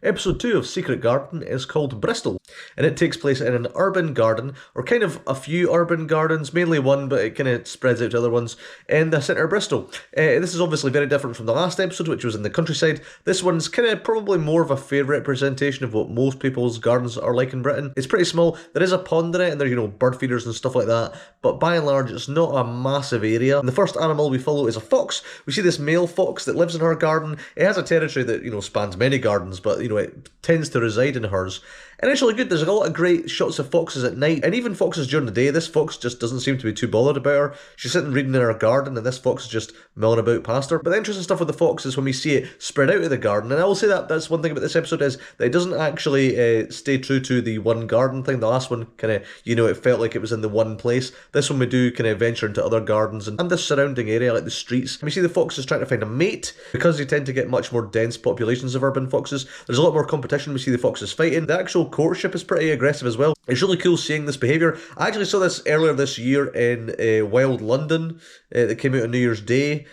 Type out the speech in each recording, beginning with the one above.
Episode 2 of Secret Garden is called Bristol, and it takes place in an urban garden, or kind of a few urban gardens, mainly one, but it kind of spreads out to other ones, in the centre of Bristol. This is obviously very different from the last episode, which was in the countryside. This one's kind of probably more of a fair representation of what most people's gardens are like in Britain. It's pretty small, there is a pond in it, and there are, bird feeders and stuff like that, but by and large, it's not a massive area. And the first animal we follow is a fox. We see this male fox that lives in her garden. It has a territory that, spans many gardens, but, it tends to reside in hers. And it's really good. There's a lot of great shots of foxes at night, and even foxes during the day. This fox just doesn't seem to be too bothered about her. She's sitting reading in her garden, and this fox is just milling about past her. But the interesting stuff with the fox is when we see it spread out of the garden. And I will say that that's one thing about this episode is that it doesn't actually stay true to the one garden thing. The last one kind of, it felt like it was in the one place. This one we do kind of venture into other gardens and the surrounding area, like the streets. And we see the foxes trying to find a mate because they tend to get much more dense populations of urban foxes. There's a lot more competition. We see the foxes fighting. The actual courtship is pretty aggressive as well. It's really cool seeing this behaviour. I actually saw this earlier this year in Wild London that came out on New Year's Day.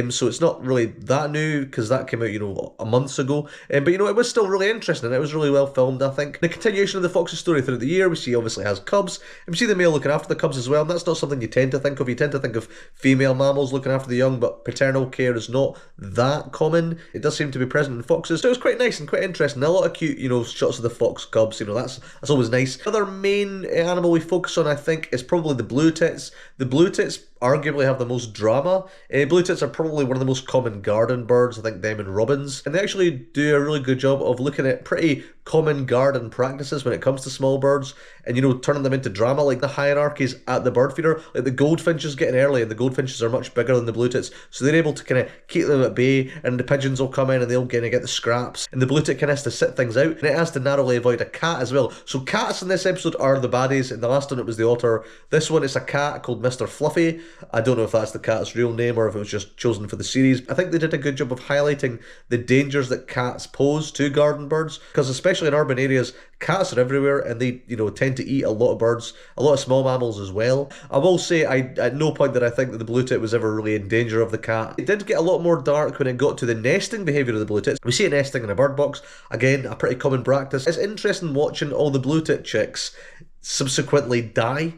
So it's not really that new because that came out, a month ago. But it was still really interesting and it was really well filmed, I think. The continuation of the fox's story throughout the year, we see obviously has cubs, and we see the male looking after the cubs as well. And that's not something you tend to think of. You tend to think of female mammals looking after the young, but paternal care is not that common. It does seem to be present in foxes. So it was quite nice and quite interesting. A lot of cute, shots of the fox cubs. That's always nice. The other main animal we focus on, I think, is probably the blue tits. The blue tits arguably have the most drama. Blue tits are probably one of the most common garden birds, I think them and robins, and they actually do a really good job of looking at pretty common garden practices when it comes to small birds and turning them into drama, like the hierarchies at the bird feeder. Like the goldfinches get in early, and the goldfinches are much bigger than the blue tits, so they're able to kind of keep them at bay, and the pigeons will come in and they'll kind of get the scraps, and the blue tit kind of has to sit things out, and it has to narrowly avoid a cat as well. So cats in this episode are the baddies. In the last one it was the otter. This one it's a cat called Mr. Fluffy. I don't know if that's the cat's real name or if it was just chosen for the series. I think they did a good job of highlighting the dangers that cats pose to garden birds, because especially in urban areas, cats are everywhere and they, tend to eat a lot of birds, a lot of small mammals as well. I will say, at no point did I think that the blue tit was ever really in danger of the cat. It did get a lot more dark when it got to the nesting behaviour of the blue tits. We see it nesting in a bird box, again, a pretty common practice. It's interesting watching all the blue tit chicks subsequently die,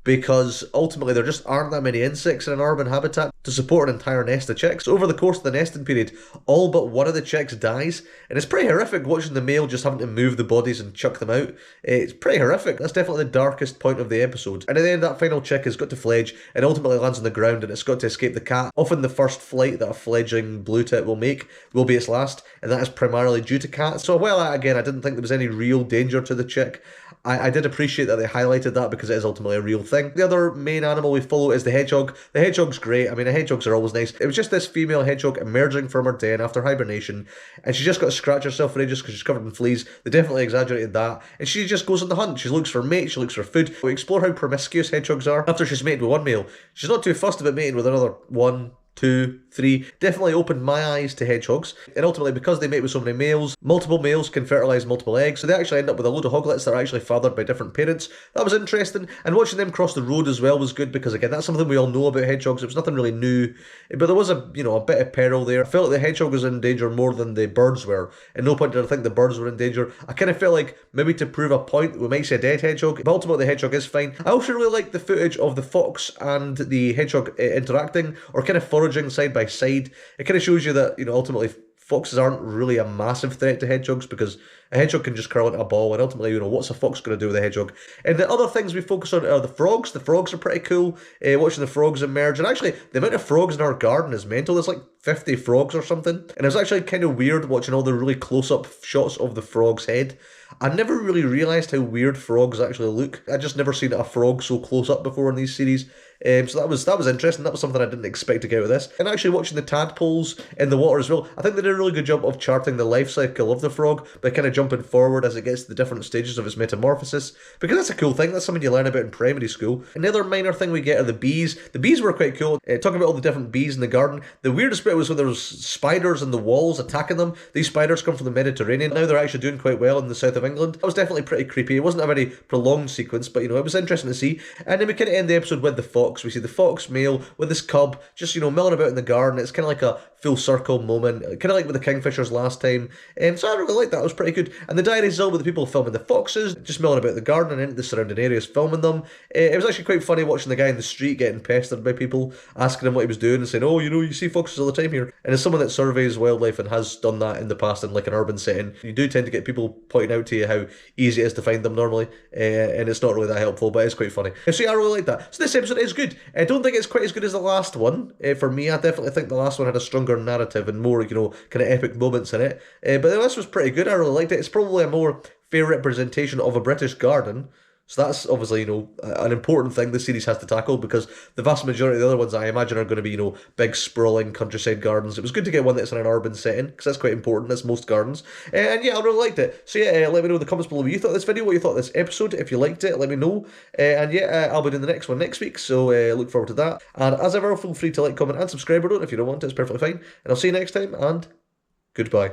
because ultimately there just aren't that many insects in an urban habitat to support an entire nest of chicks. So over the course of the nesting period, all but one of the chicks dies, and it's pretty horrific watching the male just having to move the bodies and chuck them out. It's pretty horrific. That's definitely the darkest point of the episode. And at the end, that final chick has got to fledge and ultimately lands on the ground, and it's got to escape the cat. Often the first flight that a fledgling blue tit will make will be its last, and that is primarily due to cats. So again, I didn't think there was any real danger to the chick. I did appreciate that they highlighted that because it is ultimately a real thing. The other main animal we follow is the hedgehog. The hedgehog's great. I mean, the hedgehogs are always nice. It was just this female hedgehog emerging from her den after hibernation, and she just got to scratch herself for ages because she's covered in fleas. They definitely exaggerated that. And she just goes on the hunt. She looks for mates, she looks for food. We explore how promiscuous hedgehogs are. After she's mated with one male, she's not too fussed about mating with another one, 2, 3. Definitely opened my eyes to hedgehogs. And ultimately, because they mate with so many males, multiple males can fertilise multiple eggs, so they actually end up with a load of hoglets that are actually fathered by different parents. That was interesting, and watching them cross the road as well was good, because again, that's something we all know about hedgehogs. It was nothing really new, but there was a bit of peril there. I felt like the hedgehog was in danger more than the birds were. At no point did I think the birds were in danger. I kind of felt like maybe to prove a point we might see a dead hedgehog, but ultimately the hedgehog is fine. I also really like the footage of the fox and the hedgehog interacting, or kind of foraging side by side. It kind of shows you that, ultimately foxes aren't really a massive threat to hedgehogs, because a hedgehog can just curl into a ball, and ultimately, what's a fox going to do with a hedgehog? And the other things we focus on are the frogs. The frogs are pretty cool, watching the frogs emerge. And actually, the amount of frogs in our garden is mental. There's like 50 frogs or something. And it was actually kind of weird watching all the really close-up shots of the frog's head. I never really realised how weird frogs actually look. I just never seen a frog so close up before in these series. So that was interesting. That was something I didn't expect to get out of this. And actually watching the tadpoles in the water as well, I think they did a really good job of charting the life cycle of the frog by kind of jumping forward as it gets to the different stages of its metamorphosis, because that's a cool thing. That's something you learn about in primary school. Another minor thing we get are the bees. The bees were quite cool. Talking about all the different bees in the garden, the weirdest bit was when there was spiders in the walls attacking them. These spiders come from the Mediterranean. Now they're actually doing quite well in the south of England. That was definitely pretty creepy. It wasn't a very prolonged sequence, but it was interesting to see. And then we kind of end the episode with the fox. fox. We see the fox male with his cub just, milling about in the garden. It's kind of like a full circle moment, kind of like with the kingfishers last time. So I really liked that. It was pretty good. And the diary as well with the people filming the foxes, just milling about the garden and into the surrounding areas filming them. It was actually quite funny watching the guy in the street getting pestered by people, asking him what he was doing and saying, oh, you see foxes all the time here. And as someone that surveys wildlife and has done that in the past in like an urban setting, you do tend to get people pointing out to you how easy it is to find them normally. And it's not really that helpful, but it's quite funny. So yeah, I really like that. So this episode is good. I don't think it's quite as good as the last one. For me, I definitely think the last one had a stronger narrative and more, kind of epic moments in it. But this was pretty good. I really liked it. It's probably a more fair representation of a British garden. So that's obviously, an important thing the series has to tackle because the vast majority of the other ones I imagine are going to be, big sprawling countryside gardens. It was good to get one that's in an urban setting because that's quite important. That's most gardens. And yeah, I really liked it. So yeah, let me know in the comments below what you thought of this video, what you thought of this episode. If you liked it, let me know. And yeah, I'll be doing the next one next week. So look forward to that. And as ever, feel free to like, comment, and subscribe or don't if you don't want to. It's perfectly fine. And I'll see you next time and goodbye.